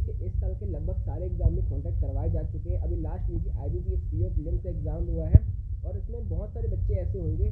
IBPS के इस साल के लगभग सारे एग्जाम में कॉन्टैक्ट करवाए जा चुके हैं। अभी last week IBPS PO prelims का एग्जाम हुआ है और इसमें बहुत सारे बच्चे ऐसे होंगे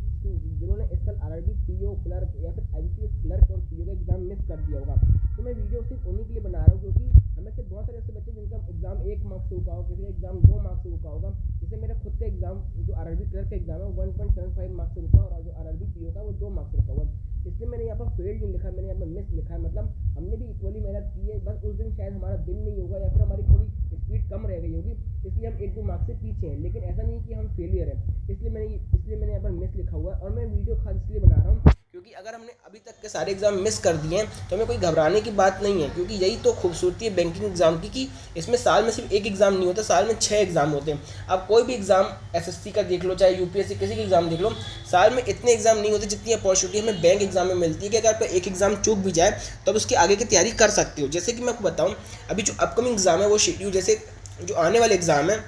जिन्होंने इस साल RRB PO क्लर्क या फिर IBPS क्लर्क और PO का एग्जाम मिस कर दिया होगा। तो मैं वीडियो सिर्फ उन्हीं के लिए बना रहा हूँ क्योंकि हमें से बहुत सारे ऐसे बच्चे जिनका एग्जाम 1 मार्क्स से रुका होगा, किसी का एग्जाम 2 मार्क्स से रुका होगा। जैसे मेरा खुद का एग्जाम जो RRB क्लर्क का एग्जाम है 1.75 मार्क्स से रुका और जो RRB PO का वो 2 मार्क्स से रुका हुआ। इसलिए मैंने यहाँ पर फेल्ड नहीं लिखा, मैंने यहाँ पर मिस लिखा है। मतलब हमने भी इक्वली मेहनत की है, बस उस दिन शायद हमारा दिन नहीं होगा या फिर हमारी थोड़ी स्पीड कम रह गई होगी, इसलिए हम 1-2 मार्क्स से पीछे हैं। लेकिन ऐसा नहीं कि हम फेलियर हैं, इसलिए मैंने यहाँ पर मिस लिखा हुआ है। और मैं वीडियो खास इसलिए बना रहा हूँ क्योंकि अगर हमने अभी तक के सारे एग्जाम मिस कर दिए हैं तो हमें कोई घबराने की बात नहीं है, क्योंकि यही तो खूबसूरती है बैंकिंग एग्जाम की कि इसमें साल में सिर्फ एक एग्जाम नहीं होता, साल में 6 एग्जाम होते हैं। अब कोई भी एग्जाम SSC का देख लो, चाहे UPSC किसी का एग्जाम देख लो, साल में इतने एग्जाम नहीं होते जितनी अपॉर्चुनिटी हमें बैंक एग्जाम में मिलती है कि अगर आप एक एग्जाम चूक भी जाए तो आप उसकी आगे की तैयारी कर सकते हो। जैसे कि मैं आपको बताऊँ, अभी जो अपकमिंग एग्जाम है वो शेड्यूल, जैसे जो आने वाले एग्जाम है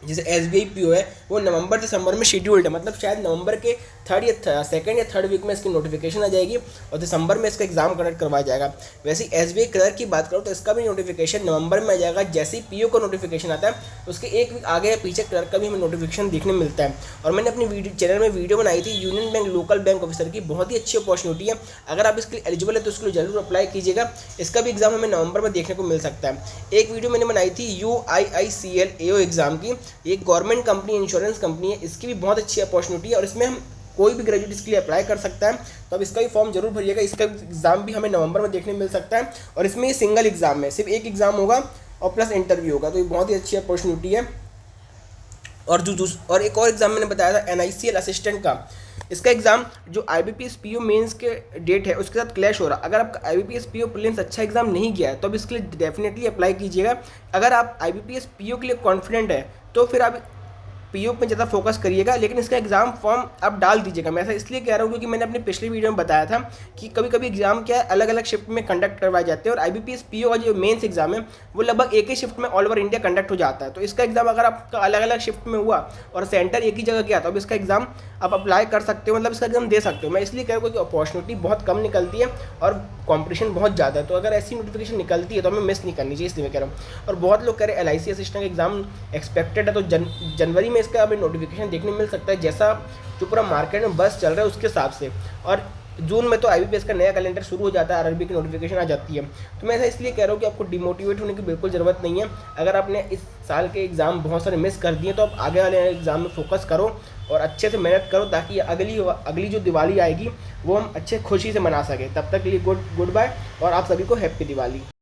जैसे SBI PO है वो नवंबर दिसंबर में शेड्यूल्ड है। मतलब शायद नवंबर के सेकंड या थर्ड वीक में इसकी नोटिफिकेशन आ जाएगी और दिसंबर में इसका एग्जाम कंडक्ट करवाया जाएगा। वैसे SBI क्लर्क की बात करूँ तो इसका भी नोटिफिकेशन नवंबर में आ जाएगा। जैसे ही PO का नोटिफिकेशन आता है उसके एक वीक आगे या पीछे क्लर्क का भी हमें नोटिफिकेशन देखने मिलता है। और मैंने अपनी चैनल में वीडियो बनाई थी union bank local bank officer की, बहुत ही अच्छी अपॉर्चुनिटी है। अगर आप इसके लिए एलिजिबल है तो उसके लिए जरूर अप्लाई कीजिएगा। इसका भी एग्जाम हमें नवंबर में देखने को मिल सकता है। एक वीडियो मैंने बनाई थी UIICL AO एग्जाम की, एक गवर्नमेंट कंपनी, इंश्योरेंस कंपनी है, इसकी भी बहुत अच्छी अपॉर्चुनिटी है और इसमें हम कोई भी ग्रेजुएट इसके लिए अप्लाई कर सकता है। तो अब इसका भी फॉर्म जरूर भरिएगा। इसका एग्जाम भी हमें नवंबर में देखने मिल सकता है और इसमें ये सिंगल एग्जाम है, सिर्फ एक एग्जाम होगा और प्लस इंटरव्यू होगा। तो ये बहुत ही अच्छी अपॉर्चुनिटी है। और एक और एग्जाम मैंने बताया था NICL असिस्टेंट का, इसका एग्जाम जो IBPS PO मेंस के डेट है उसके साथ क्लैश हो रहा। अगर आपका IBPS PO प्रीलिम्स अच्छा एग्जाम नहीं गया है तो अब इसके लिए डेफिनेटली अप्लाई कीजिएगा। अगर आप IBPS PO के लिए कॉन्फिडेंट है तो फिर आप PO पे ज़्यादा फोकस करिएगा, लेकिन इसका एग्जाम फॉर्म आप डाल दीजिएगा। मैं ऐसा इसलिए कह रहा हूँ क्योंकि मैंने अपनी पिछली वीडियो में बताया था कि कभी कभी एग्जाम क्या है अलग अलग शिफ्ट में कंडक्ट करवाए जाते हैं और IBPS PO का जो मेंस एग्जाम है वो लगभग एक ही शिफ्ट में ऑल ओवर इंडिया कंडक्ट हो जाता है। तो इसका एग्जाम अगर आपका अलग अलग शिफ्ट में हुआ और सेंटर एक ही जगह गया तो अब इसका एग्जाम आप अप्लाई कर सकते हो, मतलब इसका एग्जाम दे सकते हो। मैं इसलिए कह रहा हूँ कि अपॉर्चुनिटी बहुत कम निकलती है और कॉम्पिटिशन बहुत ज़्यादा है। तो अगर ऐसी नोटिफिकेशन निकलती है तो हमें मिस नहीं करनी चाहिए, इसलिए मैं कह रहा हूँ। और बहुत लोग कह रहे हैं LIC असिस्टेंट एग्जाम एक्सपेक्टेड है तो जनवरी में इसका अभी नोटिफिकेशन देखने मिल सकता है, जैसा जो पूरा मार्केट में बस चल रहा है उसके हिसाब से। और जून में तो IBPS का नया कैलेंडर शुरू हो जाता है, RRB की नोटिफिकेशन आ जाती है। तो मैं ऐसा इसलिए कह रहा हूँ कि आपको डिमोटिवेट होने की बिल्कुल ज़रूरत नहीं है। अगर आपने इस साल के एग्ज़ाम बहुत सारे मिस कर दिए तो आप आगे वाले एग्ज़ाम में फोकस करो और अच्छे से मेहनत करो ताकि अगली जो दिवाली आएगी वो हम अच्छे खुशी से मना सकें। तब तक के लिए गुड बाय और आप सभी को हैप्पी दिवाली।